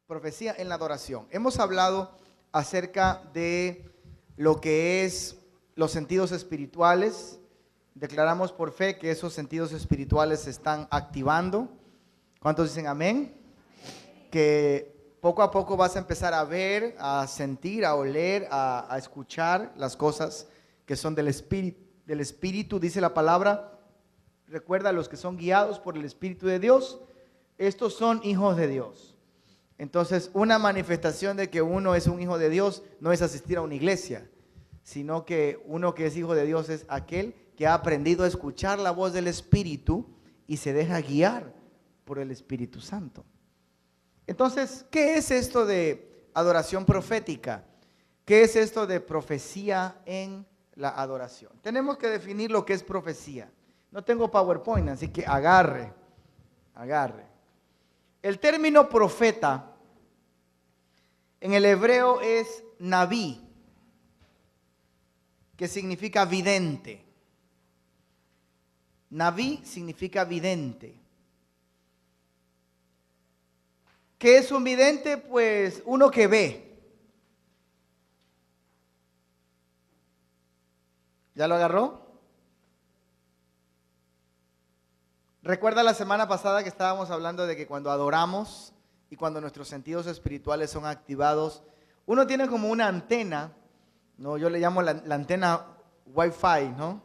Profecía en la adoración. Hemos hablado acerca de lo que es los sentidos espirituales. Declaramos por fe que esos sentidos espirituales se están activando. ¿Cuántos dicen amén? Que poco a poco vas a empezar a ver, a sentir, a oler, a escuchar las cosas que son del Espíritu. Del Espíritu, dice la palabra. Recuerda, los que son guiados por el Espíritu de Dios, estos son hijos de Dios. Entonces, una manifestación de que uno es un hijo de Dios no es asistir a una iglesia, sino que uno que es hijo de Dios es aquel que ha aprendido a escuchar la voz del Espíritu y se deja guiar por el Espíritu Santo. Entonces, ¿qué es esto de adoración profética? ¿Qué es esto de profecía en la adoración? Tenemos que definir lo que es profecía. No tengo PowerPoint, así que agarre. El término profeta en el hebreo es naví, que significa vidente. Naví significa vidente. ¿Qué es un vidente? Pues uno que ve. ¿Ya lo agarró? Recuerda la semana pasada que estábamos hablando de que cuando adoramos y cuando nuestros sentidos espirituales son activados, uno tiene como una antena, ¿no? Yo le llamo la antena Wi-Fi, ¿no?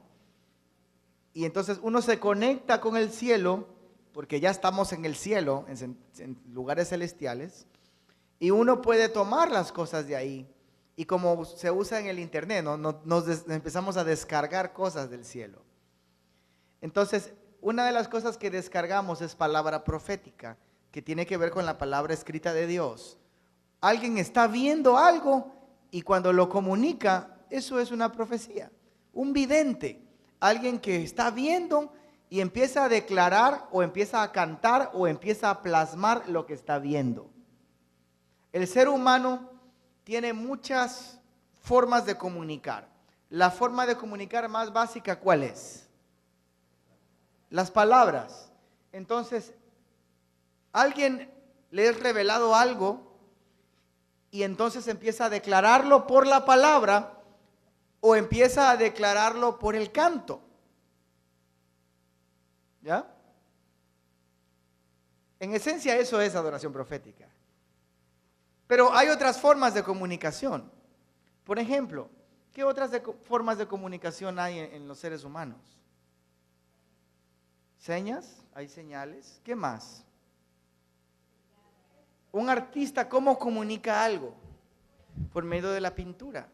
Y entonces uno se conecta con el cielo, porque ya estamos en el cielo, en lugares celestiales, y uno puede tomar las cosas de ahí. Y como se usa en el internet, ¿no? Empezamos a descargar cosas del cielo. Entonces, una de las cosas que descargamos es palabra profética, que tiene que ver con la palabra escrita de Dios. Alguien está viendo algo y cuando lo comunica, eso es una profecía. Un vidente, alguien que está viendo y empieza a declarar o empieza a cantar o empieza a plasmar lo que está viendo. El ser humano tiene muchas formas de comunicar. La forma de comunicar más básica, ¿cuál es? Las palabras. Entonces, alguien le es revelado algo y entonces empieza a declararlo por la palabra o empieza a declararlo por el canto. ¿Ya? En esencia eso es adoración profética. Pero hay otras formas de comunicación. Por ejemplo, ¿qué otras formas de comunicación hay en los seres humanos? Señas, hay señales. ¿Qué más? Un artista, ¿cómo comunica algo? Por medio de la pintura.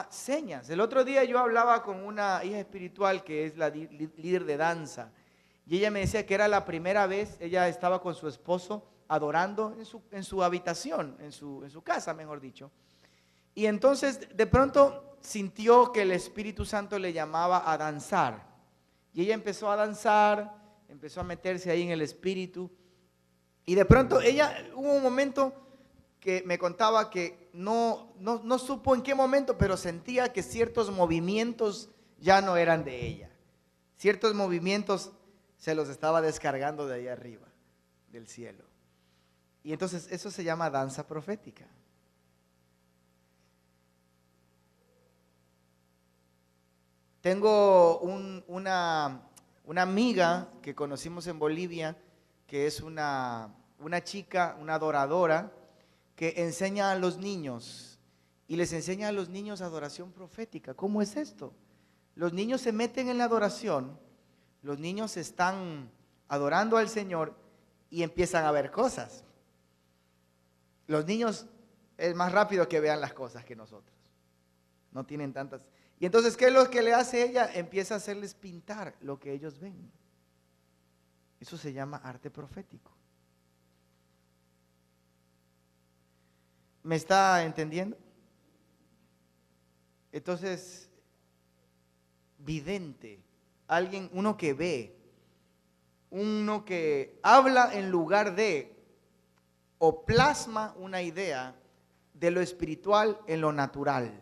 Señas. El otro día yo hablaba con una hija espiritual que es la líder de danza. Y ella me decía que era la primera vez, ella estaba con su esposo adorando en su habitación, en su casa, mejor dicho. Y entonces de pronto sintió que el Espíritu Santo le llamaba a danzar. Y ella empezó a danzar, empezó a meterse ahí en el Espíritu. Y de pronto hubo un momento que me contaba que no supo en qué momento, pero sentía que ciertos movimientos ya no eran de ella. Ciertos movimientos se los estaba descargando de ahí arriba, del cielo. Y entonces eso se llama danza profética. Tengo una amiga que conocimos en Bolivia, que es una chica, una adoradora, que enseña a los niños y les enseña a los niños adoración profética. ¿Cómo es esto? Los niños se meten en la adoración, los niños están adorando al Señor y empiezan a ver cosas. Los niños es más rápido que vean las cosas que nosotros. No tienen tantas. Y entonces, ¿qué es lo que le hace ella? Empieza a hacerles pintar lo que ellos ven. Eso se llama arte profético. ¿Me está entendiendo? Entonces, vidente, uno que ve, uno que habla en lugar de, o plasma una idea de lo espiritual en lo natural.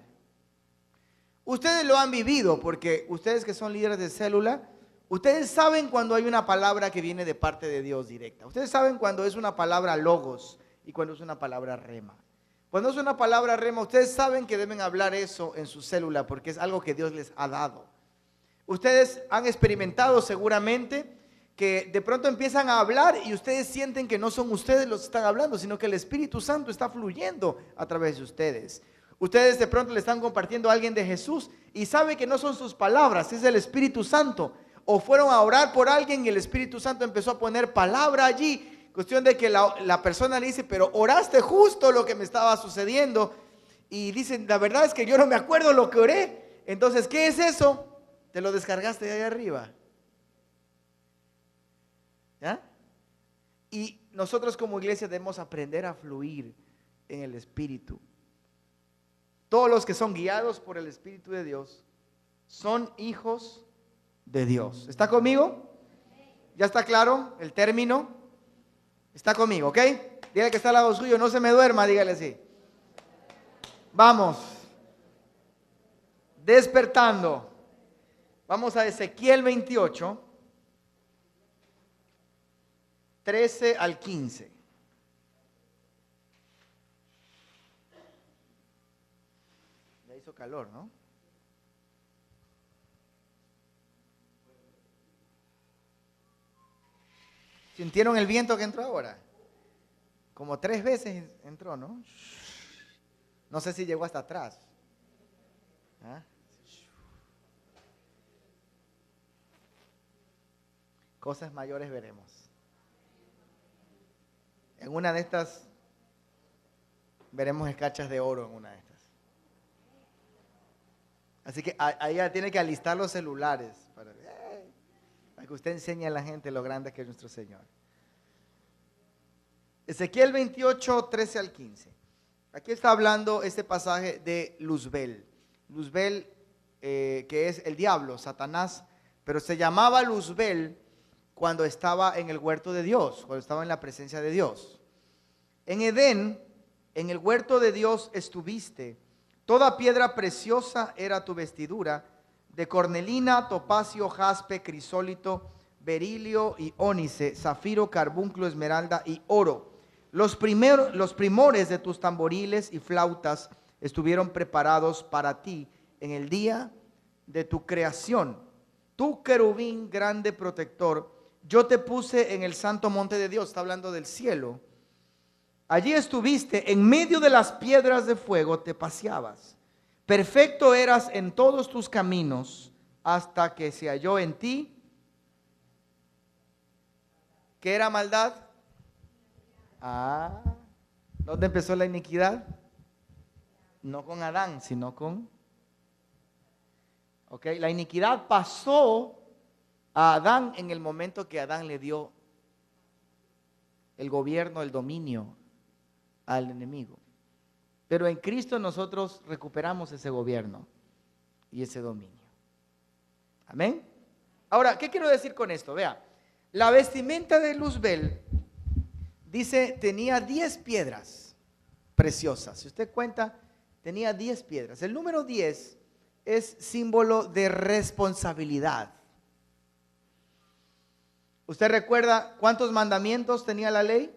Ustedes lo han vivido porque ustedes que son líderes de célula, ustedes saben cuando hay una palabra que viene de parte de Dios directa. Ustedes saben cuando es una palabra logos, y cuando es una palabra rema. Cuando es una palabra rema, ustedes saben que deben hablar eso en su célula porque es algo que Dios les ha dado. Ustedes han experimentado seguramente que de pronto empiezan a hablar y ustedes sienten que no son ustedes los que están hablando, sino que el Espíritu Santo está fluyendo a través de ustedes. Ustedes de pronto le están compartiendo a alguien de Jesús y saben que no son sus palabras, es el Espíritu Santo. O fueron a orar por alguien y el Espíritu Santo empezó a poner palabra allí. Cuestión de que la persona le dice, pero oraste justo lo que me estaba sucediendo. Y dicen, la verdad es que yo no me acuerdo lo que oré. Entonces, ¿qué es eso? Te lo descargaste de ahí arriba. ¿Ya? Y nosotros como iglesia debemos aprender a fluir en el Espíritu. Todos los que son guiados por el Espíritu de Dios son hijos de Dios. ¿Está conmigo? ¿Ya está claro el término? Está conmigo, ¿ok? Dígale que está al lado suyo, no se me duerma, dígale así. Vamos. Despertando. Vamos a Ezequiel 28, 13 al 15. Ya hizo calor, ¿no? ¿Sintieron el viento que entró ahora? Como 3 veces entró, ¿no? No sé si llegó hasta atrás. ¿Ah? Cosas mayores veremos. En una de estas veremos escarchas de oro en una de estas. Así que ahí ya tiene que alistar los celulares para que usted enseñe a la gente lo grande que es nuestro Señor. Ezequiel 28, 13 al 15. Aquí está hablando este pasaje de Luzbel. Luzbel, que es el diablo, Satanás, pero se llamaba Luzbel cuando estaba en el huerto de Dios, cuando estaba en la presencia de Dios. En Edén, en el huerto de Dios estuviste. Toda piedra preciosa era tu vestidura, de cornelina, topacio, jaspe, crisólito, berilio y ónice, zafiro, carbunclo, esmeralda y oro. Los primores de tus tamboriles y flautas estuvieron preparados para ti en el día de tu creación. Tú, querubín grande protector, yo te puse en el santo monte de Dios. Está hablando del cielo. Allí estuviste, en medio de las piedras de fuego te paseabas. Perfecto eras en todos tus caminos hasta que se halló en ti. ¿Qué era maldad? ¿Dónde empezó la iniquidad? No con Adán, sino con... Ok, la iniquidad pasó a Adán en el momento que Adán le dio el gobierno, el dominio al enemigo. Pero en Cristo nosotros recuperamos ese gobierno y ese dominio. Amén. Ahora, ¿qué quiero decir con esto? Vea, la vestimenta de Luzbel, dice, tenía 10 piedras preciosas. Si usted cuenta, tenía 10 piedras. El número 10 es símbolo de responsabilidad. ¿Usted recuerda cuántos mandamientos tenía la ley?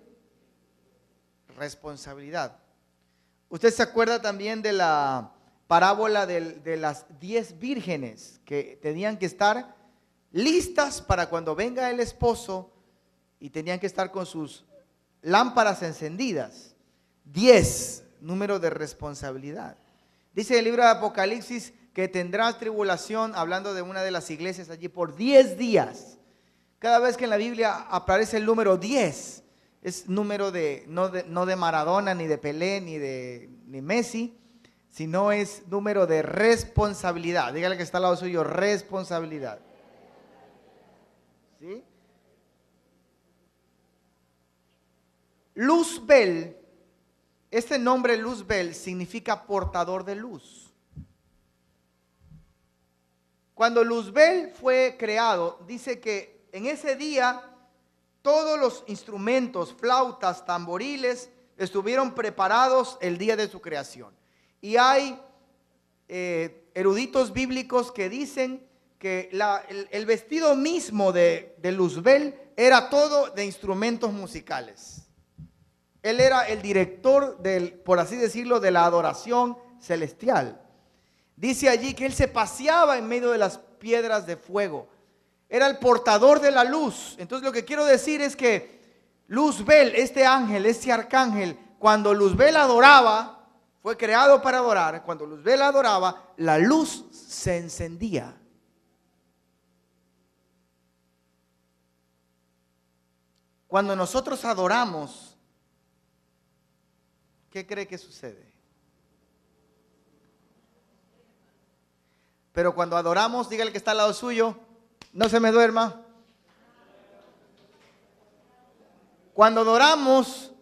Responsabilidad. ¿Usted se acuerda también de la parábola de las 10 vírgenes que tenían que estar listas para cuando venga el esposo y tenían que estar con sus lámparas encendidas? 10, número de responsabilidad. Dice el libro de Apocalipsis que tendrás tribulación, hablando de una de las iglesias allí, por 10 días. Cada vez que en la Biblia aparece el número 10, es número no de Maradona, ni de Pelé, ni Messi, sino es número de responsabilidad. Dígale que está al lado suyo, responsabilidad. ¿Sí? Luzbel, este nombre Luzbel significa portador de luz. Cuando Luzbel fue creado, dice que en ese día todos los instrumentos, flautas, tamboriles, estuvieron preparados el día de su creación. Y hay eruditos bíblicos que dicen que el vestido mismo de Luzbel era todo de instrumentos musicales. Él era el director del, por así decirlo, de la adoración celestial. Dice allí que él se paseaba en medio de las piedras de fuego. Era el portador de la luz. Entonces lo que quiero decir es que Luzbel, este ángel, este arcángel, cuando Luzbel adoraba, fue creado para adorar. Cuando Luzbel adoraba, la luz se encendía. Cuando nosotros adoramos, ¿qué cree que sucede? Pero cuando adoramos, dígale que está al lado suyo, no se me duerma. Cuando adoramos,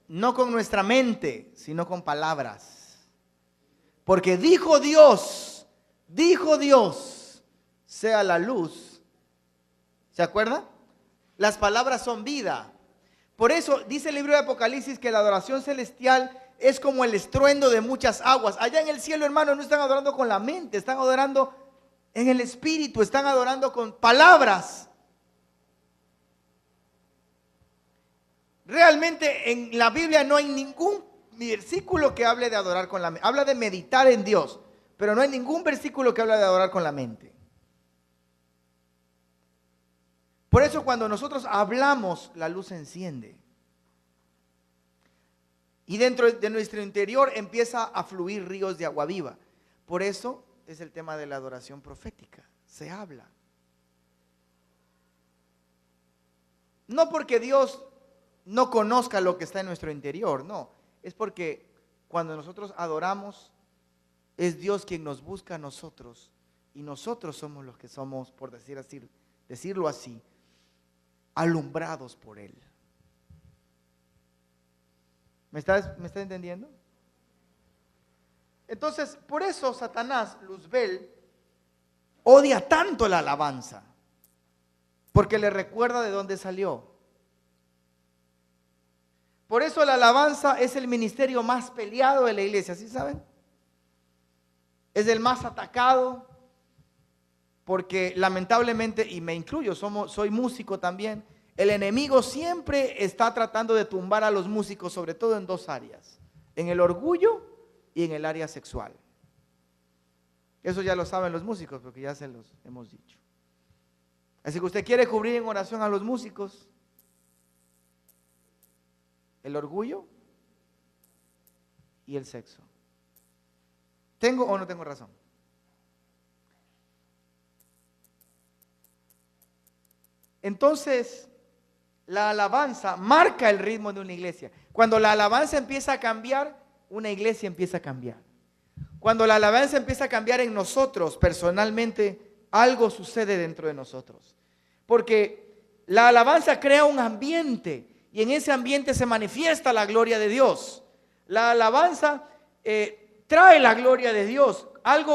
no con nuestra mente, sino con palabras. Porque dijo Dios, sea la luz. ¿Se acuerda? Las palabras son vida. Por eso dice el libro de Apocalipsis que la adoración celestial es como el estruendo de muchas aguas. Allá en el cielo, hermano, no están adorando con la mente, están adorando en el espíritu, están adorando con palabras. Realmente en la Biblia no hay ningún versículo que hable de adorar con la mente. Habla de meditar en Dios, pero no hay ningún versículo que hable de adorar con la mente. Por eso cuando nosotros hablamos, la luz se enciende. Y dentro de nuestro interior empieza a fluir ríos de agua viva. Por eso es el tema de la adoración profética. Se habla. No porque Dios no conozca lo que está en nuestro interior, no. Es porque cuando nosotros adoramos, es Dios quien nos busca a nosotros. Y nosotros somos los que somos, por decirlo así, alumbrados por Él. ¿Me está entendiendo? Entonces, por eso Satanás, Luzbel, odia tanto la alabanza, porque le recuerda de dónde salió. Por eso la alabanza es el ministerio más peleado de la iglesia, ¿sí saben? Es el más atacado, porque lamentablemente, y me incluyo, soy músico también, el enemigo siempre está tratando de tumbar a los músicos, sobre todo en dos áreas, en el orgullo y en el área sexual. Eso ya lo saben los músicos, porque ya se los hemos dicho. Así que usted quiere cubrir en oración a los músicos, el orgullo y el sexo. ¿Tengo o no tengo razón? Entonces, la alabanza marca el ritmo de una iglesia. Cuando la alabanza empieza a cambiar, una iglesia empieza a cambiar. Cuando la alabanza empieza a cambiar en nosotros, personalmente, algo sucede dentro de nosotros. Porque la alabanza crea un ambiente y en ese ambiente se manifiesta la gloria de Dios. La alabanza trae la gloria de Dios.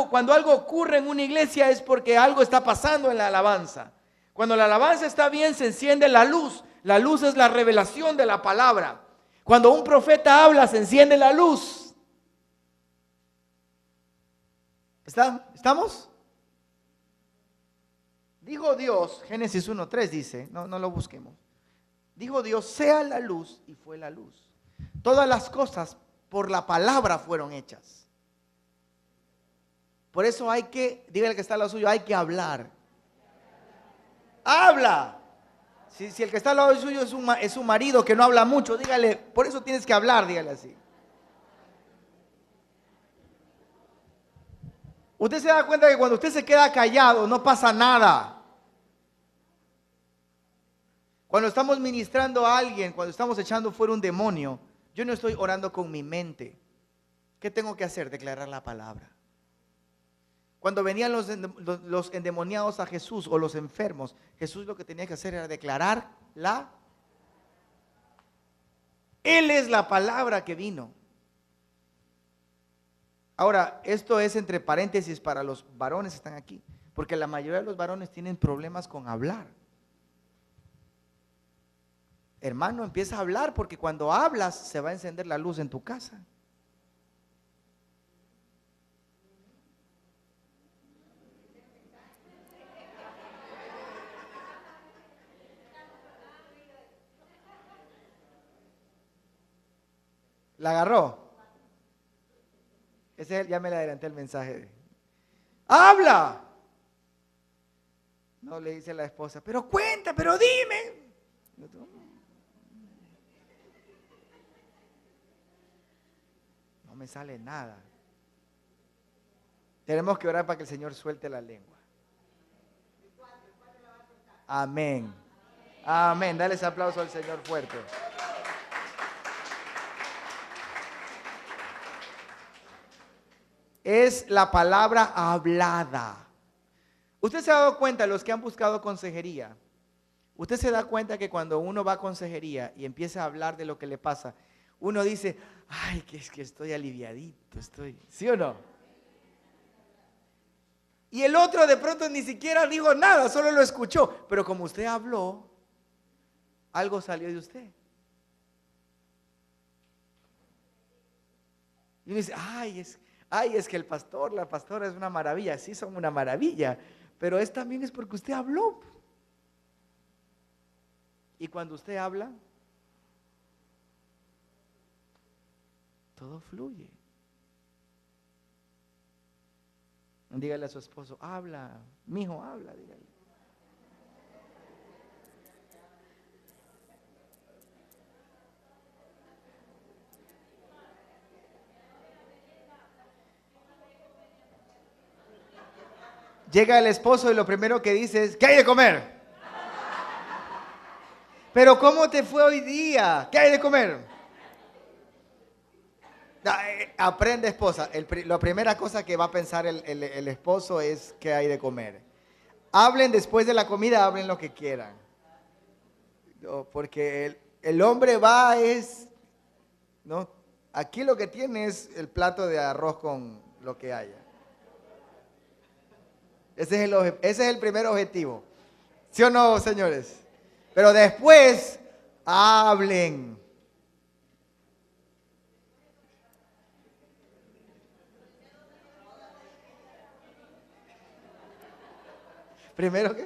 Cuando algo ocurre en una iglesia es porque algo está pasando en la alabanza. Cuando la alabanza está bien, se enciende la luz. La luz es la revelación de la palabra. Cuando un profeta habla, se enciende la luz. ¿Estamos? Dijo Dios, Génesis 1:3 dice, no lo busquemos. Dijo Dios, sea la luz, y fue la luz. Todas las cosas por la palabra fueron hechas. Por eso dígale que está al lado suyo, hay que hablar. Habla. Si el que está al lado suyo es un marido que no habla mucho, dígale, por eso tienes que hablar, dígale así. Usted se da cuenta que cuando usted se queda callado no pasa nada. Cuando estamos ministrando a alguien, cuando estamos echando fuera un demonio, yo no estoy orando con mi mente. ¿Qué tengo que hacer? Declarar la palabra. Cuando venían los endemoniados a Jesús o los enfermos, Jesús lo que tenía que hacer era declarar Él es la palabra que vino. Ahora, esto es entre paréntesis para los varones que están aquí, porque la mayoría de los varones tienen problemas con hablar. Hermano, empieza a hablar, porque cuando hablas se va a encender la luz en tu casa. ¿La agarró? Ya me le adelanté el mensaje. ¡Habla! No, le dice la esposa, pero cuenta, pero dime. No me sale nada. Tenemos que orar para que el Señor suelte la lengua. Amén. Amén. Dale ese aplauso al Señor fuerte. Es la palabra hablada. Usted se ha dado cuenta, los que han buscado consejería, usted se da cuenta que cuando uno va a consejería y empieza a hablar de lo que le pasa, uno dice, ay, que es que estoy aliviadito, ¿sí o no? Y el otro de pronto ni siquiera dijo nada, solo lo escuchó, pero como usted habló, algo salió de usted. Y uno dice, ay, es que el pastor, la pastora es una maravilla, sí son una maravilla, pero también es porque usted habló. Y cuando usted habla, todo fluye. Dígale a su esposo, habla, mijo, habla, dígale. Llega el esposo y lo primero que dice es, ¿qué hay de comer? Pero ¿cómo te fue hoy día? ¿Qué hay de comer? Aprende, esposa. La primera cosa que va a pensar el esposo es ¿qué hay de comer? Hablen después de la comida, hablen lo que quieran. No, porque el hombre ¿no? Aquí lo que tiene es el plato de arroz con lo que haya. Ese es el primer objetivo. ¿Sí o no, señores? Pero después, hablen. ¿Primero qué?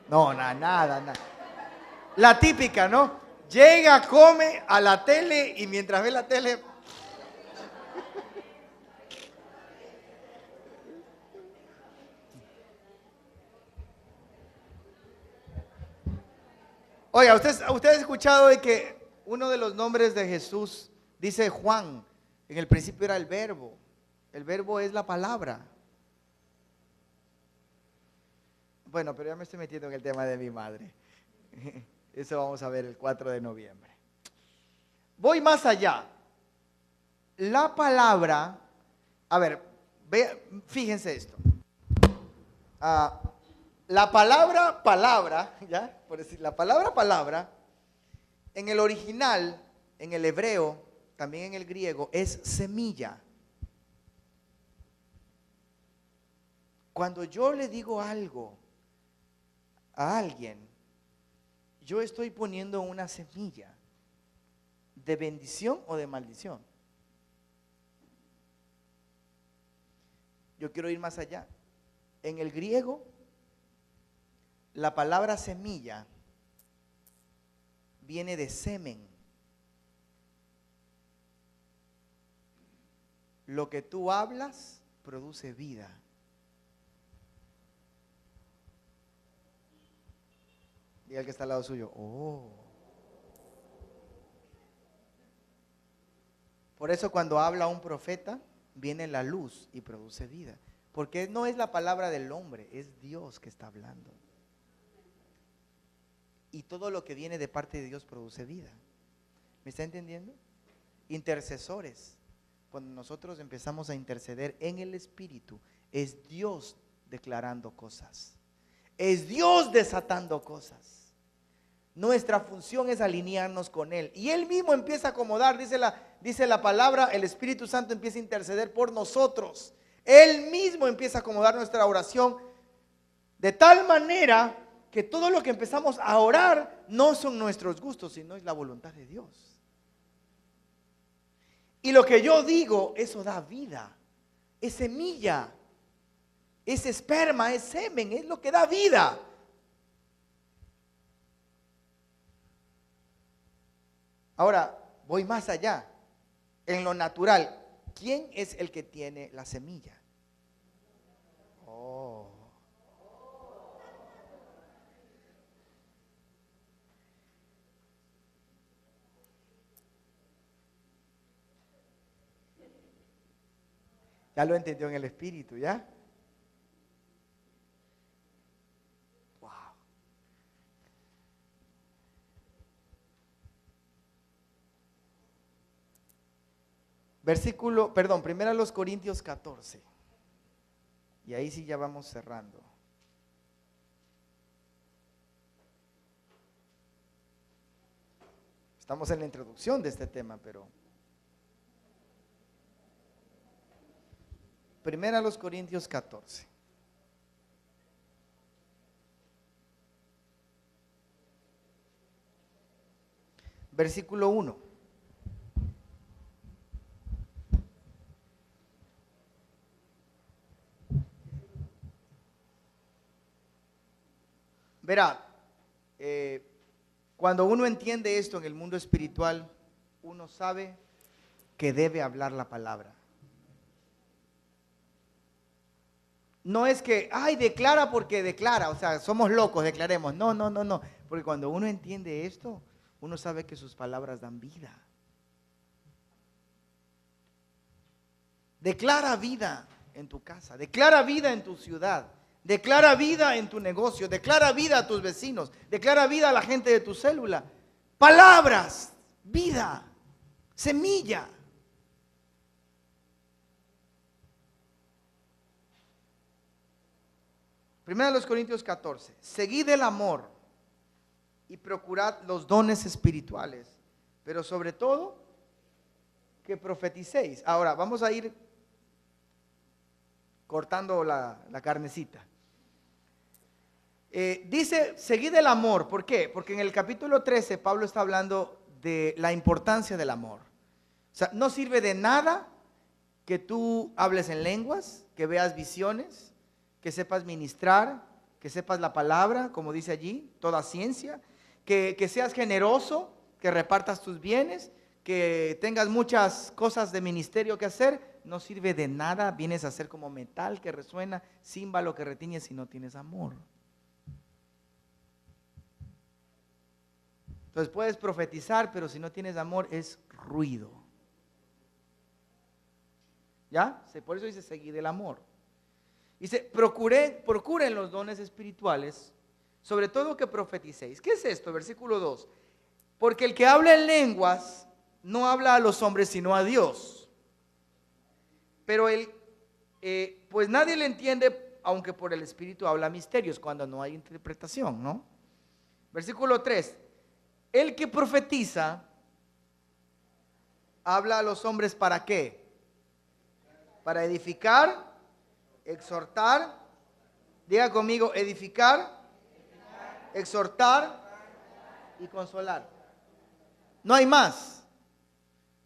No, nada. La típica, ¿no? Llega, come a la tele y mientras ve la tele... Oiga, ¿usted ha escuchado de que uno de los nombres de Jesús dice Juan? En el principio era el verbo. El verbo es la palabra. Bueno, pero ya me estoy metiendo en el tema de mi madre. Eso vamos a ver el 4 de noviembre. Voy más allá. La palabra, a ver, fíjense esto. La palabra, ¿ya? Por decir, la palabra, en el original, en el hebreo, también en el griego, es semilla. Cuando yo le digo algo a alguien, yo estoy poniendo una semilla de bendición o de maldición. Yo quiero ir más allá. En el griego, la palabra semilla viene de semen. Lo que tú hablas produce vida. Diga el que está al lado suyo, oh. Por eso cuando habla un profeta, viene la luz y produce vida. Porque no es la palabra del hombre, es Dios que está hablando. Y todo lo que viene de parte de Dios produce vida. ¿Me está entendiendo? Intercesores. Cuando nosotros empezamos a interceder en el Espíritu, es Dios declarando cosas. Es Dios desatando cosas. Nuestra función es alinearnos con Él. Y Él mismo empieza a acomodar, dice la palabra, el Espíritu Santo empieza a interceder por nosotros. Él mismo empieza a acomodar nuestra oración de tal manera que todo lo que empezamos a orar no son nuestros gustos, sino es la voluntad de Dios. Y lo que yo digo, eso da vida, es semilla, es esperma, es semen, es lo que da vida. Ahora, voy más allá. En lo natural, ¿quién es el que tiene la semilla? Oh. Ya lo entendió en el espíritu, ¿ya? Wow. Versículo, perdón, 1 Corintios 14. Y ahí sí ya vamos cerrando. Estamos en la introducción de este tema, pero 1 Corintios 14. Versículo 1. Verá, cuando uno entiende esto en el mundo espiritual, uno sabe que debe hablar la palabra. No es que, ay, declara porque declara, o sea, somos locos, declaremos. No, no, no, no. Porque cuando uno entiende esto, uno sabe que sus palabras dan vida. Declara vida en tu casa, declara vida en tu ciudad, declara vida en tu negocio, declara vida a tus vecinos, declara vida a la gente de tu célula. Palabras, vida, semilla. Primero de los Corintios 14. Seguid el amor y procurad los dones espirituales, pero sobre todo que profeticéis. Ahora vamos a ir cortando la carnecita. Dice, seguid el amor. ¿Por qué? Porque en el capítulo 13 Pablo está hablando de la importancia del amor. O sea, no sirve de nada que tú hables en lenguas, que veas visiones, que sepas ministrar, que sepas la palabra, como dice allí, toda ciencia, que seas generoso, que repartas tus bienes, que tengas muchas cosas de ministerio que hacer. No sirve de nada, vienes a ser como metal que resuena, címbalo que retiñe si no tienes amor. Entonces puedes profetizar, pero si no tienes amor es ruido. ¿Ya? Por eso dice seguid el amor. Dice, procuren los dones espirituales, sobre todo que profeticéis. ¿Qué es esto? Versículo 2. Porque el que habla en lenguas no habla a los hombres sino a Dios. Pero pues nadie le entiende, aunque por el Espíritu habla misterios, cuando no hay interpretación, ¿no? Versículo 3. El que profetiza habla a los hombres ¿para qué? Para edificar, exhortar, diga conmigo, edificar, exhortar y consolar. No hay más.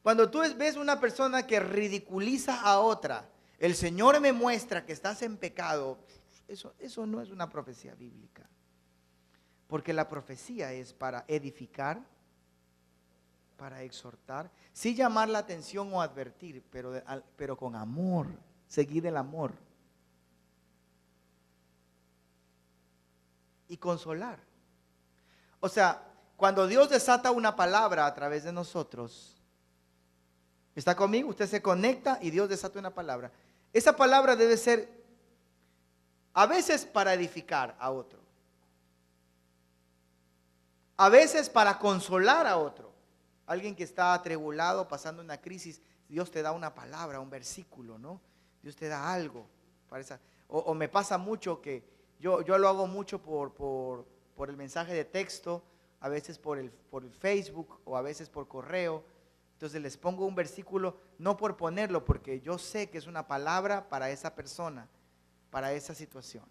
Cuando tú ves una persona que ridiculiza a otra, el Señor me muestra que estás en pecado, eso no es una profecía bíblica. Porque la profecía es para edificar, para exhortar, sí llamar la atención o advertir, pero con amor, seguir el amor. Y consolar. O sea, cuando Dios desata una palabra a través de nosotros, ¿está conmigo? Usted se conecta y Dios desata una palabra. Esa palabra debe ser a veces para edificar a otro, a veces para consolar a otro. Alguien que está atribulado, pasando una crisis, Dios te da una palabra, un versículo, ¿no? Dios te da algo para esa. O me pasa mucho que yo lo hago mucho por el mensaje de texto, a veces por el Facebook o a veces por correo. Entonces les pongo un versículo, no por ponerlo, porque yo sé que es una palabra para esa persona, para esa situación,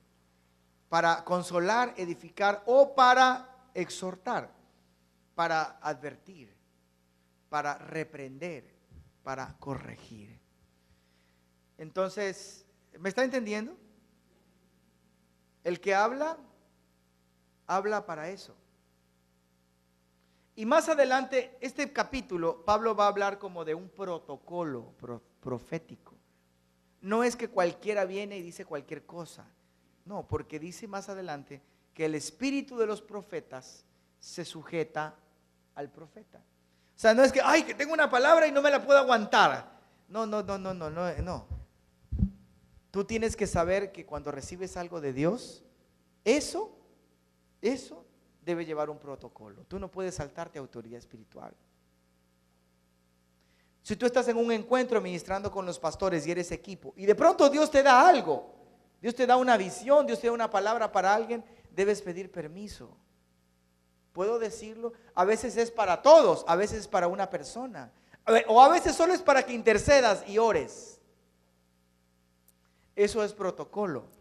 para consolar, edificar o para exhortar, para advertir, para reprender, para corregir. Entonces, ¿me está entendiendo? El que habla, habla para eso. Y más adelante, este capítulo, Pablo va a hablar como de un protocolo profético. No es que cualquiera viene y dice cualquier cosa. No, porque dice más adelante que el espíritu de los profetas se sujeta al profeta. O sea, no es que, ay, que tengo una palabra y no me la puedo aguantar. No. Tú tienes que saber que cuando recibes algo de Dios, eso debe llevar un protocolo. Tú no puedes saltarte autoridad espiritual. Si tú estás en un encuentro ministrando con los pastores y eres equipo, y de pronto Dios te da algo, Dios te da una visión, Dios te da una palabra para alguien, debes pedir permiso. ¿Puedo decirlo? A veces es para todos, a veces es para una persona, o a veces solo es para que intercedas y ores. Eso es protocolo.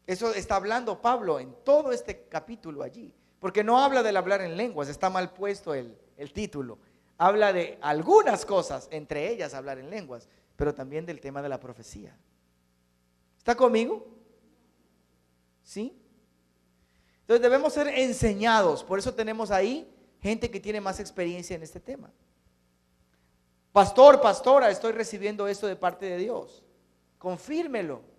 Eso está hablando Pablo en todo este capítulo allí, porque no habla del hablar en lenguas, está mal puesto el título. Habla de algunas cosas, entre ellas hablar en lenguas, pero también del tema de la profecía. ¿Está conmigo? ¿Sí? Entonces debemos ser enseñados, por eso tenemos ahí gente que tiene más experiencia en este tema. Pastor, pastora, estoy recibiendo esto de parte de Dios. Confírmelo.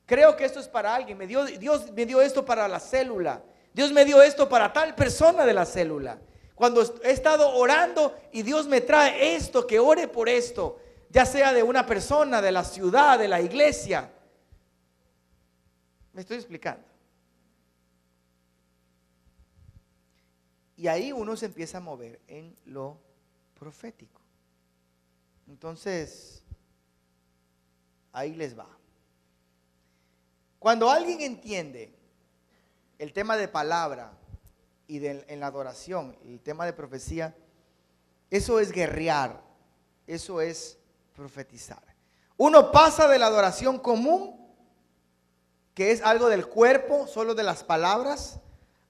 Creo que esto es para alguien. Dios me dio esto para la célula. Dios me dio esto para tal persona de la célula. Cuando he estado orando y Dios me trae esto, que ore por esto, ya sea de una persona, de la ciudad, de la iglesia. Me estoy explicando. Y ahí uno se empieza a mover en lo profético. Entonces, ahí les va. Cuando alguien entiende el tema de palabra y en la adoración, el tema de profecía, eso es guerrear, eso es profetizar. Uno pasa de la adoración común, que es algo del cuerpo, solo de las palabras,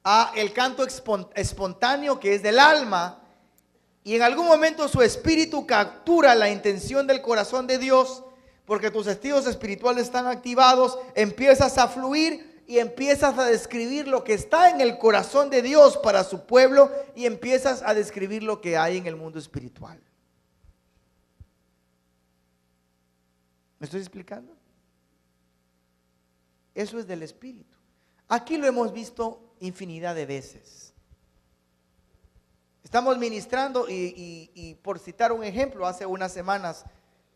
a el canto espontáneo, que es del alma, y en algún momento su espíritu captura la intención del corazón de Dios, porque tus sentidos espirituales están activados, empiezas a fluir y empiezas a describir lo que está en el corazón de Dios para su pueblo, y empiezas a describir lo que hay en el mundo espiritual. ¿Me estoy explicando? Eso es del espíritu. Aquí lo hemos visto infinidad de veces. Estamos ministrando y por citar un ejemplo, hace unas semanas,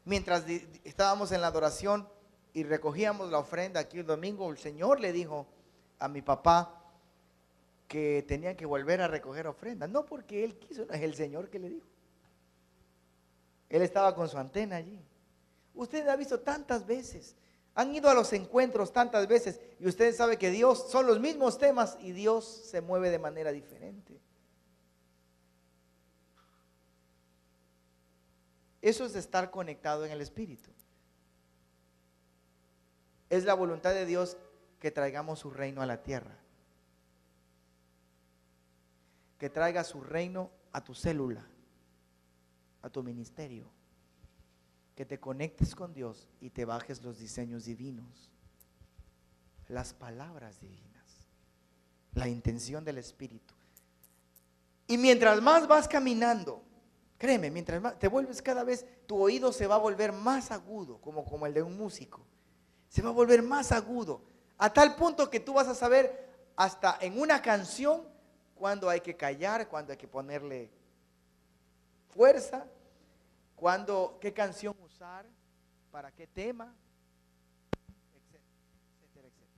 mientras estábamos en la adoración y recogíamos la ofrenda aquí el domingo, el Señor le dijo a mi papá que tenía que volver a recoger ofrenda. No porque él quiso, no, es el Señor que le dijo. Él estaba con su antena allí. Usted ha visto tantas veces, han ido a los encuentros tantas veces, y usted sabe que Dios, son los mismos temas y Dios se mueve de manera diferente. Eso es estar conectado en el Espíritu. Es la voluntad de Dios que traigamos su reino a la tierra. Que traiga su reino a tu célula, a tu ministerio. Que te conectes con Dios y te bajes los diseños divinos, las palabras divinas, la intención del Espíritu. Y mientras más vas caminando, créeme, mientras más te vuelves cada vez, tu oído se va a volver más agudo, como el de un músico. Se va a volver más agudo, a tal punto que tú vas a saber hasta en una canción cuando hay que callar, cuando hay que ponerle fuerza, qué canción usar, para qué tema, etcétera, etcétera, etcétera.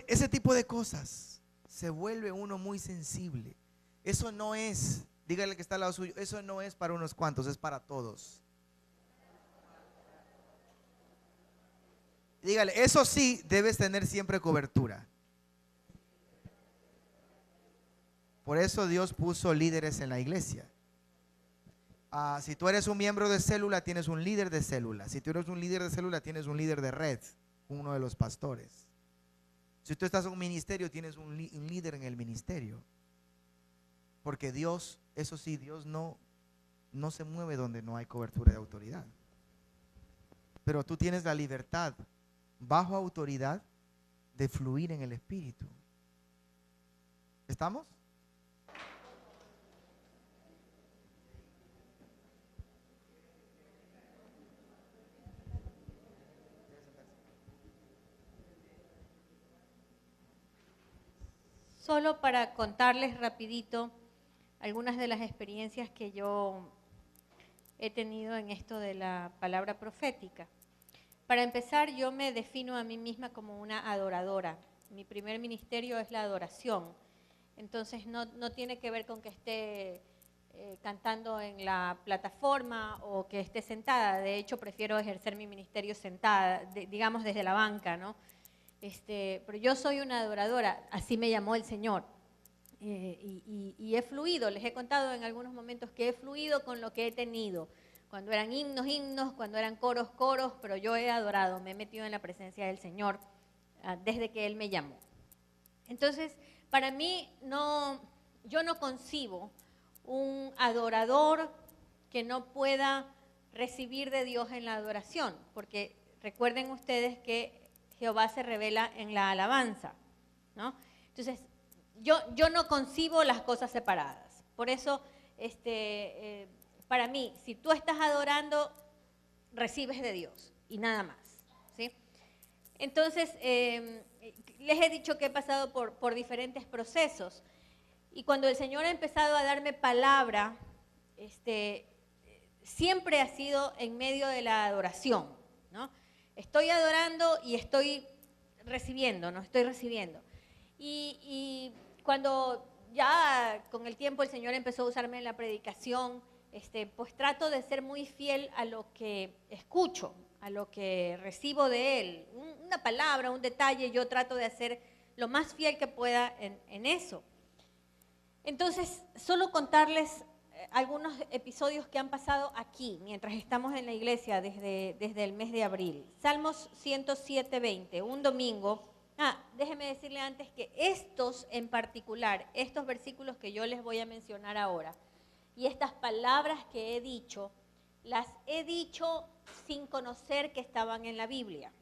Ese tipo de cosas se vuelve uno muy sensible. Eso no es, dígale que está al lado suyo, eso no es para unos cuantos, es para todos. Dígale, eso sí, debes tener siempre cobertura. Por eso Dios puso líderes en la iglesia. Si tú eres un miembro de célula, tienes un líder de célula. Si tú eres un líder de célula, tienes un líder de red, uno de los pastores. Si tú estás en un ministerio, tienes un líder en el ministerio. Porque Dios, eso sí, Dios no se mueve donde no hay cobertura de autoridad. Pero tú tienes la libertad, bajo autoridad, de fluir en el Espíritu. ¿Estamos? Solo para contarles rapidito algunas de las experiencias que yo he tenido en esto de la palabra profética. Para empezar, yo me defino a mí misma como una adoradora. Mi primer ministerio es la adoración. Entonces no tiene que ver con que esté cantando en la plataforma o que esté sentada. De hecho, prefiero ejercer mi ministerio sentada, digamos desde la banca, ¿no? Pero yo soy una adoradora, así me llamó el Señor. Y he fluido, les he contado en algunos momentos que he fluido con lo que he tenido. Cuando eran himnos, cuando eran coros, pero yo he adorado, me he metido en la presencia del Señor desde que Él me llamó. Entonces, para mí, yo no concibo un adorador que no pueda recibir de Dios en la adoración, porque recuerden ustedes que Jehová se revela en la alabanza, ¿no? Entonces, yo no concibo las cosas separadas. Por eso, para mí, si tú estás adorando, recibes de Dios y nada más, ¿sí? Entonces, les he dicho que he pasado por diferentes procesos y cuando el Señor ha empezado a darme palabra, siempre ha sido en medio de la adoración, ¿no? Estoy adorando y estoy recibiendo, no estoy recibiendo. Y cuando ya con el tiempo el Señor empezó a usarme en la predicación, pues trato de ser muy fiel a lo que escucho, a lo que recibo de Él. Una palabra, un detalle, yo trato de hacer lo más fiel que pueda en eso. Entonces, solo contarles algunos episodios que han pasado aquí, mientras estamos en la iglesia desde el mes de abril. Salmos 107:20, un domingo. Déjenme decirle antes que estos en particular, estos versículos que yo les voy a mencionar ahora, y estas palabras que he dicho, las he dicho sin conocer que estaban en la Biblia.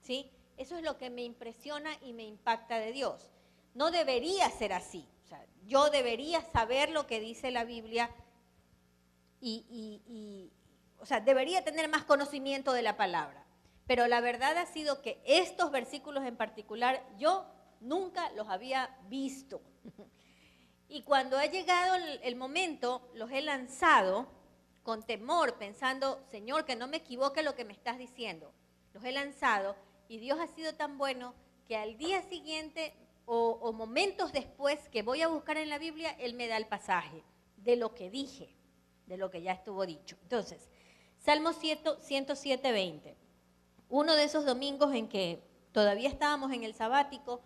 ¿Sí? Eso es lo que me impresiona y me impacta de Dios. No debería ser así. O sea, yo debería saber lo que dice la Biblia o sea, debería tener más conocimiento de la palabra. Pero la verdad ha sido que estos versículos en particular yo nunca los había visto. Y cuando ha llegado el momento, los he lanzado con temor, pensando, Señor, que no me equivoque lo que me estás diciendo. Los he lanzado y Dios ha sido tan bueno que al día siguiente o momentos después que voy a buscar en la Biblia, Él me da el pasaje de lo que dije, de lo que ya estuvo dicho. Entonces, Salmo 107:20. Uno de esos domingos en que todavía estábamos en el sabático,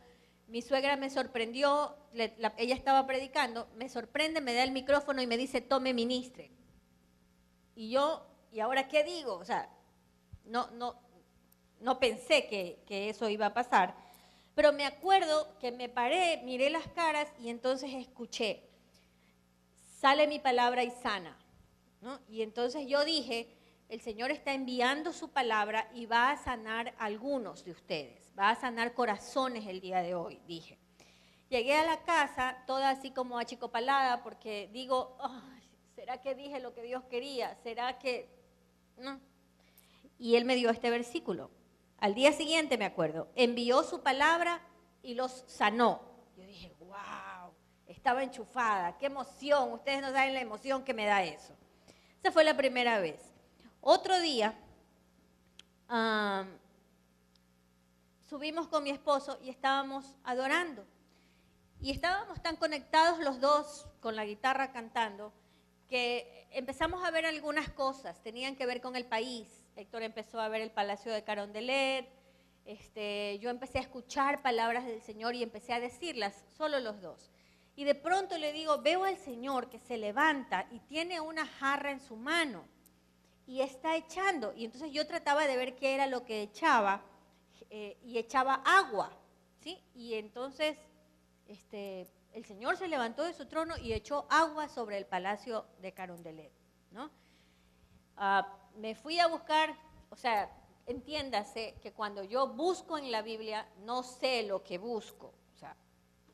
mi suegra me sorprendió, ella estaba predicando, me sorprende, me da el micrófono y me dice, tome, ministre. Y yo, ¿y ahora qué digo? O sea, no pensé que eso iba a pasar. Pero me acuerdo que me paré, miré las caras y entonces escuché, sale mi palabra y sana, ¿no? Y entonces yo dije, el Señor está enviando su palabra y va a sanar a algunos de ustedes, va a sanar corazones el día de hoy, dije. Llegué a la casa toda así como achicopalada porque digo, ¿será que dije lo que Dios quería? ¿Será que no? Y Él me dio este versículo. Al día siguiente, me acuerdo, envió su palabra y los sanó. Yo dije, wow, estaba enchufada, qué emoción, ustedes no saben la emoción que me da eso. Esa fue la primera vez. Otro día, subimos con mi esposo y estábamos adorando. Y estábamos tan conectados los dos con la guitarra cantando que empezamos a ver algunas cosas, tenían que ver con el país. Héctor empezó a ver el Palacio de Carondelet, yo empecé a escuchar palabras del Señor y empecé a decirlas, solo los dos. Y de pronto le digo, veo al Señor que se levanta y tiene una jarra en su mano y está echando. Y entonces yo trataba de ver qué era lo que echaba y echaba agua, ¿sí? Y entonces el Señor se levantó de su trono y echó agua sobre el palacio de Carondelet, ¿no? Me fui a buscar, o sea, entiéndase que cuando yo busco en la Biblia, no sé lo que busco. O sea,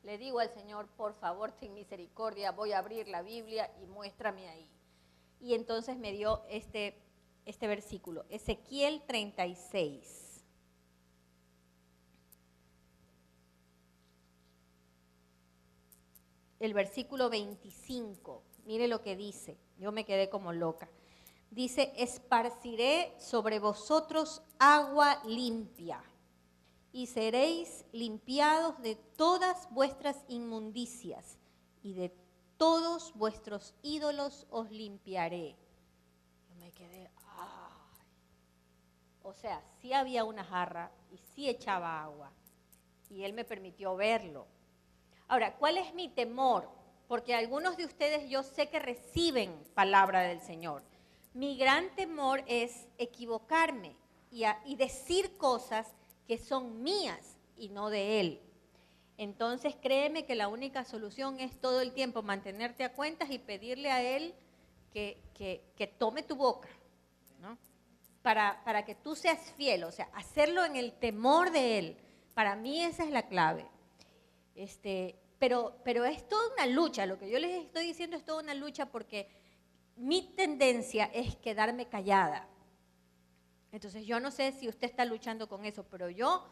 le digo al Señor, por favor, ten misericordia, voy a abrir la Biblia y muéstrame ahí. Y entonces me dio este versículo, Ezequiel 36. El versículo 25, mire lo que dice, yo me quedé como loca. Dice, esparciré sobre vosotros agua limpia y seréis limpiados de todas vuestras inmundicias y de todos vuestros ídolos os limpiaré. Yo me quedé, ¡ay! O sea, sí había una jarra y sí echaba agua y Él me permitió verlo. Ahora, ¿cuál es mi temor? Porque algunos de ustedes yo sé que reciben palabra del Señor. Mi gran temor es equivocarme y decir cosas que son mías y no de Él. Entonces créeme que la única solución es todo el tiempo mantenerte a cuentas y pedirle a Él que tome tu boca, ¿no? Para que tú seas fiel, o sea, hacerlo en el temor de Él. Para mí esa es la clave. Pero es toda una lucha, lo que yo les estoy diciendo es toda una lucha porque mi tendencia es quedarme callada. Entonces yo no sé si usted está luchando con eso, pero yo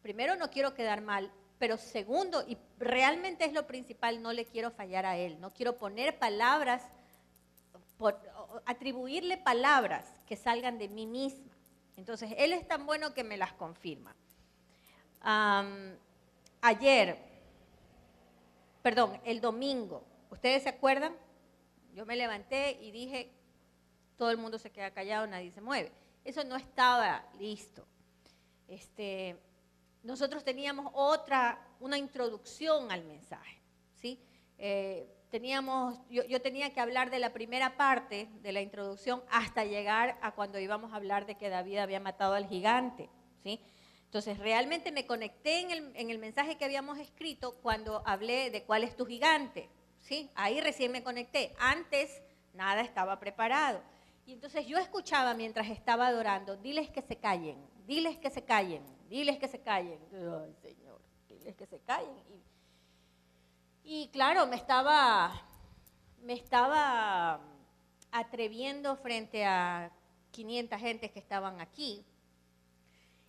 primero no quiero quedar mal, pero segundo, y realmente es lo principal, no le quiero fallar a Él, no quiero poner palabras, atribuirle palabras que salgan de mí misma. Entonces Él es tan bueno que me las confirma. El domingo, ¿ustedes se acuerdan? Yo me levanté y dije, todo el mundo se queda callado, nadie se mueve. Eso no estaba listo. Nosotros teníamos una introducción al mensaje, ¿sí? Yo tenía que hablar de la primera parte de la introducción hasta llegar a cuando íbamos a hablar de que David había matado al gigante, ¿sí? Entonces, realmente me conecté en el mensaje que habíamos escrito cuando hablé de cuál es tu gigante, ¿sí? Ahí recién me conecté. Antes, nada estaba preparado. Y entonces yo escuchaba mientras estaba adorando, diles que se callen, diles que se callen, diles que se callen. Ay, Señor, diles que se callen. Y claro, me estaba atreviendo frente a 500 gentes que estaban aquí.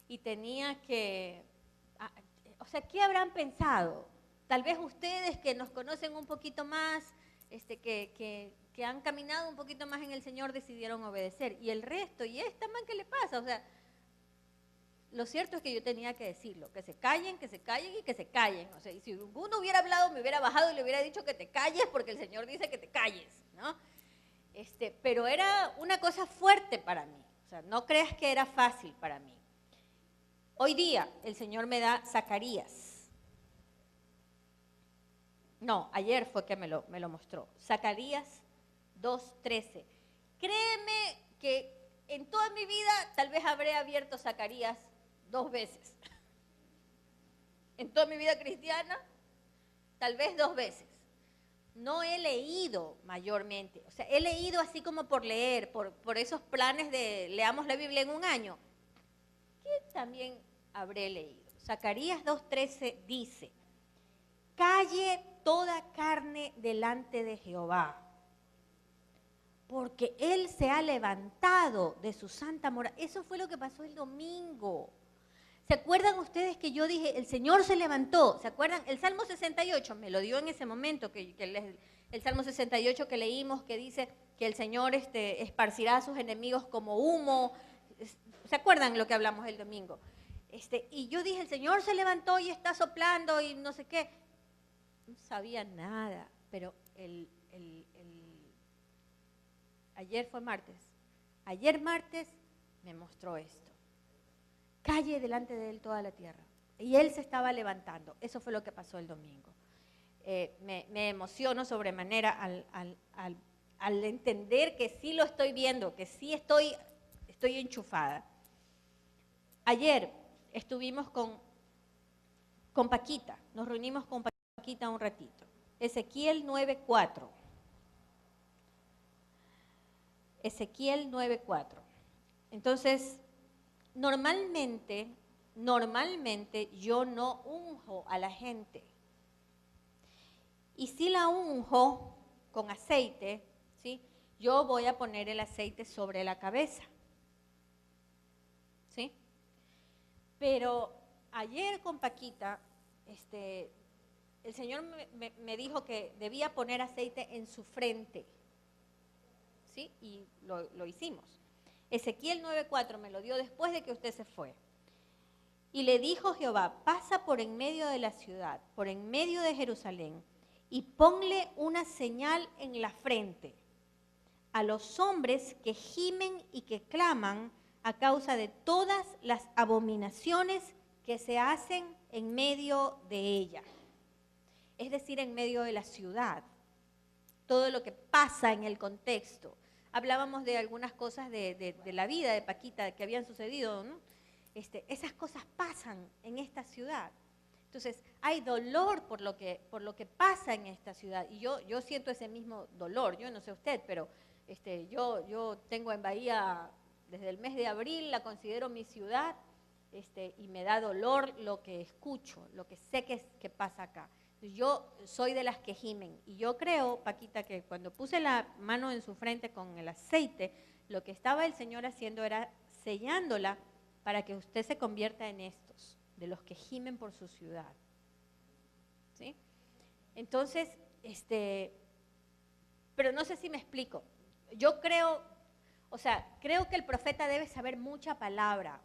Y tenía que, o sea, ¿qué habrán pensado? Tal vez ustedes que nos conocen un poquito más, que han caminado un poquito más en el Señor, decidieron obedecer. Y el resto, ¿y esta man qué le pasa? O sea, lo cierto es que yo tenía que decirlo, que se callen y que se callen. O sea, y si uno hubiera hablado, me hubiera bajado y le hubiera dicho que te calles porque el Señor dice que te calles, ¿no? Pero era una cosa fuerte para mí. O sea, no creas que era fácil para mí. Hoy día el Señor me da Zacarías. No, ayer fue que me lo mostró. Zacarías 2:13. Créeme que en toda mi vida tal vez habré abierto Zacarías 2 veces. En toda mi vida cristiana, tal vez 2 veces. No he leído mayormente. O sea, he leído así como por leer, por esos planes de leamos la Biblia en un año. ¿Qué también habré leído? Zacarías 2:13 dice, calle toda carne delante de Jehová, porque Él se ha levantado de su santa morada. Eso fue lo que pasó el domingo. ¿Se acuerdan ustedes que yo dije, el Señor se levantó? ¿Se acuerdan? El Salmo 68 me lo dio en ese momento, el Salmo 68 que leímos, que dice que el Señor esparcirá a sus enemigos como humo. ¿Se acuerdan lo que hablamos el domingo? Y yo dije, el Señor se levantó y está soplando y no sé qué. No sabía nada, pero ayer fue martes. Ayer martes me mostró esto. Calle delante de Él toda la tierra. Y Él se estaba levantando. Eso fue lo que pasó el domingo. me emociono sobremanera al entender que sí lo estoy viendo, que sí estoy enchufada. Ayer estuvimos con Paquita, nos reunimos con Paquita un ratito. Ezequiel 9:4. Ezequiel 9:4. Entonces, normalmente yo no unjo a la gente. Y si la unjo con aceite, ¿sí? Yo voy a poner el aceite sobre la cabeza. ¿Sí? Pero ayer con Paquita, el Señor me dijo que debía poner aceite en su frente. ¿Sí? Y lo hicimos. Ezequiel 9:4 me lo dio después de que usted se fue. Y le dijo Jehová, pasa por en medio de la ciudad, por en medio de Jerusalén, y ponle una señal en la frente a los hombres que gimen y que claman a causa de todas las abominaciones que se hacen en medio de ella. Es decir, en medio de la ciudad. Todo lo que pasa en el contexto. Hablábamos de algunas cosas de la vida de Paquita que habían sucedido, ¿no? Esas cosas pasan en esta ciudad. Entonces, hay dolor por lo que pasa en esta ciudad. Y yo siento ese mismo dolor. Yo no sé usted, pero yo tengo en Bahía desde el mes de abril, la considero mi ciudad, y me da dolor lo que escucho, lo que sé que pasa acá. Yo soy de las que gimen. Y yo creo, Paquita, que cuando puse la mano en su frente con el aceite, lo que estaba el Señor haciendo era sellándola para que usted se convierta en estos, de los que gimen por su ciudad. ¿Sí? Entonces, pero no sé si me explico. Yo creo, creo que el profeta debe saber mucha palabra,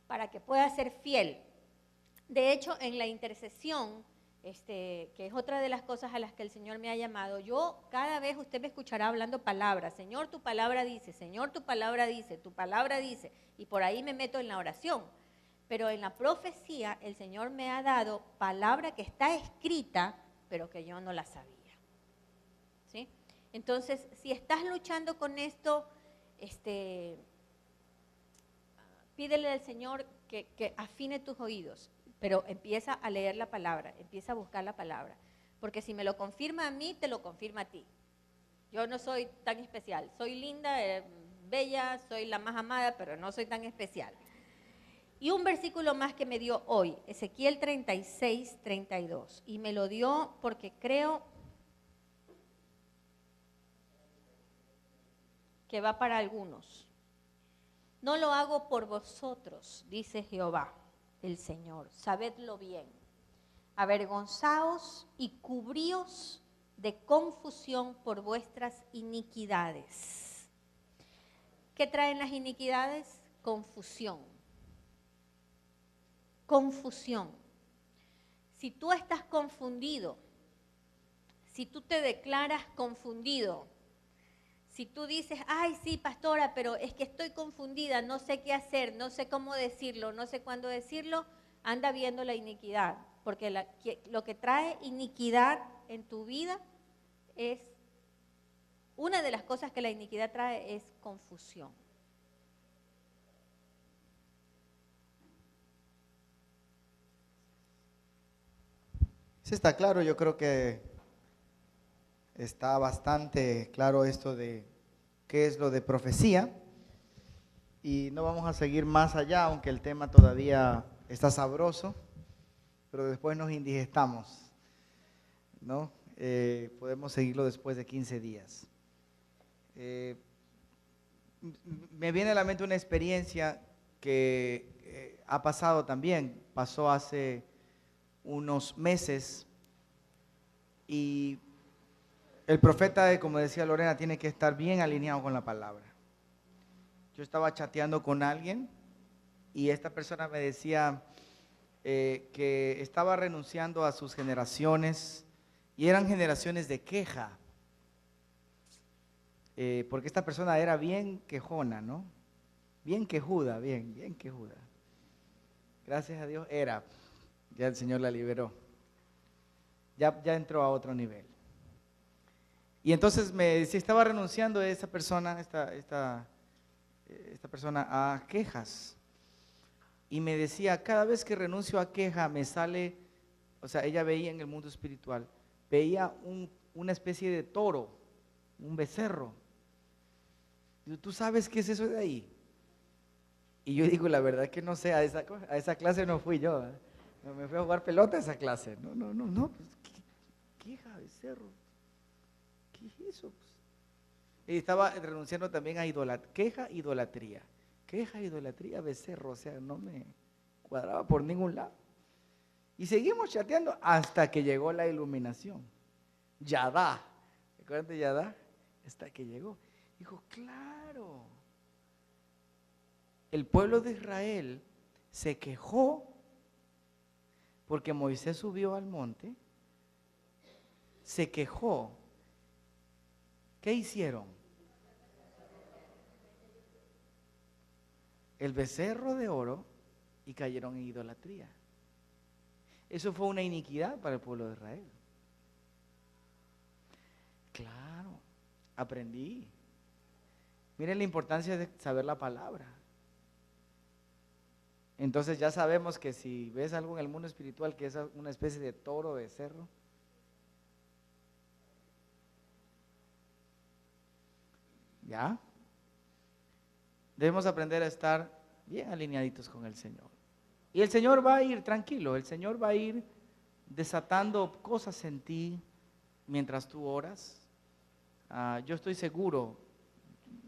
para que pueda ser fiel. De hecho, en la intercesión, que es otra de las cosas a las que el Señor me ha llamado, yo cada vez usted me escuchará hablando palabras. Señor, tu palabra dice, Señor, tu palabra dice, tu palabra dice. Y por ahí me meto en la oración. Pero en la profecía, el Señor me ha dado palabra que está escrita, pero que yo no la sabía. ¿Sí? Entonces, si estás luchando con esto, pídele al Señor que afine tus oídos, pero empieza a leer la palabra, empieza a buscar la palabra, porque si me lo confirma a mí, te lo confirma a ti. Yo no soy tan especial, soy linda, bella, soy la más amada, pero no soy tan especial. Y un versículo más que me dio hoy, Ezequiel 36:32, y me lo dio porque creo que va para algunos. No lo hago por vosotros, dice Jehová, el Señor, sabedlo bien. Avergonzaos y cubríos de confusión por vuestras iniquidades. ¿Qué traen las iniquidades? Confusión. Confusión. Si tú estás confundido, si tú te declaras confundido, si tú dices, ay, sí, pastora, pero es que estoy confundida, no sé qué hacer, no sé cómo decirlo, no sé cuándo decirlo, anda viendo la iniquidad. Porque lo que trae iniquidad en tu vida es, una de las cosas que la iniquidad trae es confusión. Sí, está claro, yo creo que está bastante claro esto de qué es lo de profecía. Y no vamos a seguir más allá, aunque el tema todavía está sabroso, pero después nos indigestamos, ¿no? Podemos seguirlo después de 15 días. Me viene a la mente una experiencia que ha pasado también, pasó hace unos meses, y el profeta, como decía Lorena, tiene que estar bien alineado con la palabra. Yo estaba chateando con alguien y esta persona me decía que estaba renunciando a sus generaciones, y eran generaciones de queja, porque esta persona era bien quejona, ¿no? Bien quejuda, bien quejuda. Gracias a Dios era, ya el Señor la liberó. ya entró a otro nivel. Y entonces me decía, estaba renunciando esa persona, esta persona a quejas. Y me decía, cada vez que renuncio a queja me sale, o sea, ella veía en el mundo espiritual, veía una especie de toro, un becerro. Digo, ¿tú sabes qué es eso de ahí? Y yo digo, la verdad que no sé, a esa clase no fui yo, ¿eh? No me fui a jugar pelota a esa clase. No, pues, queja, becerro. ¿Qué es eso? Pues? Y estaba renunciando también a queja, idolatría. Queja, idolatría, becerro, o sea, no me cuadraba por ningún lado. Y seguimos chateando hasta que llegó la iluminación. Yadá, ¿recuerdan de Yadá? Hasta que llegó. Dijo, claro, el pueblo de Israel se quejó porque Moisés subió al monte, se quejó. ¿Qué hicieron? El becerro de oro y cayeron en idolatría. Eso fue una iniquidad para el pueblo de Israel. Claro, aprendí. Miren la importancia de saber la palabra. Entonces ya sabemos que si ves algo en el mundo espiritual que es una especie de toro, becerro, ¿ya? Debemos aprender a estar bien alineaditos con el Señor. Y el Señor va a ir tranquilo, el Señor va a ir desatando cosas en ti mientras tú oras. Yo estoy seguro,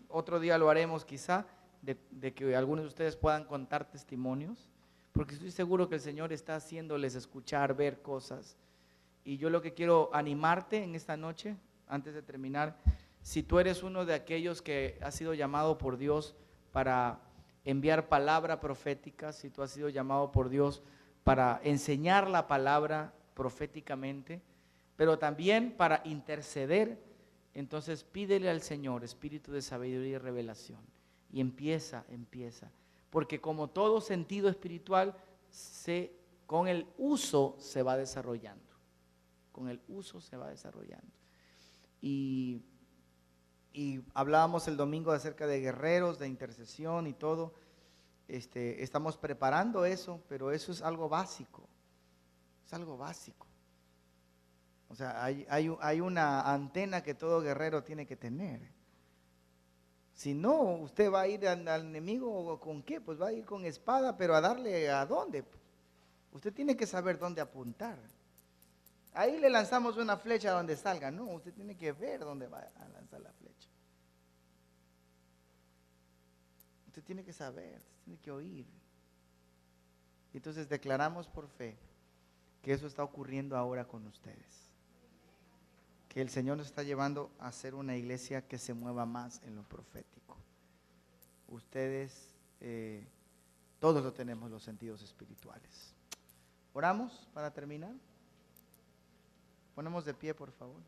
otro día lo haremos quizá, de que algunos de ustedes puedan contar testimonios, porque estoy seguro que el Señor está haciéndoles escuchar, ver cosas. Y yo lo que quiero animarte en esta noche, antes de terminar, si tú eres uno de aquellos que ha sido llamado por Dios para enviar palabra profética, si tú has sido llamado por Dios para enseñar la palabra proféticamente, pero también para interceder, entonces pídele al Señor espíritu de sabiduría y revelación. Y empieza. Porque como todo sentido espiritual, con el uso se va desarrollando. Con el uso se va desarrollando. Y hablábamos el domingo acerca de guerreros, de intercesión y todo. Estamos preparando eso, pero eso es algo básico. Es algo básico. O sea, hay una antena que todo guerrero tiene que tener. Si no, usted va a ir al enemigo ¿con qué? Pues va a ir con espada, pero a darle ¿a dónde? Usted tiene que saber dónde apuntar. Ahí le lanzamos una flecha donde salga. No, usted tiene que ver dónde va a lanzar la flecha. Usted tiene que saber, usted tiene que oír. Entonces declaramos por fe que eso está ocurriendo ahora con ustedes. Que el Señor nos está llevando a ser una iglesia que se mueva más en lo profético. Ustedes, todos lo tenemos los sentidos espirituales. ¿Oramos para terminar? Ponemos de pie, por favor.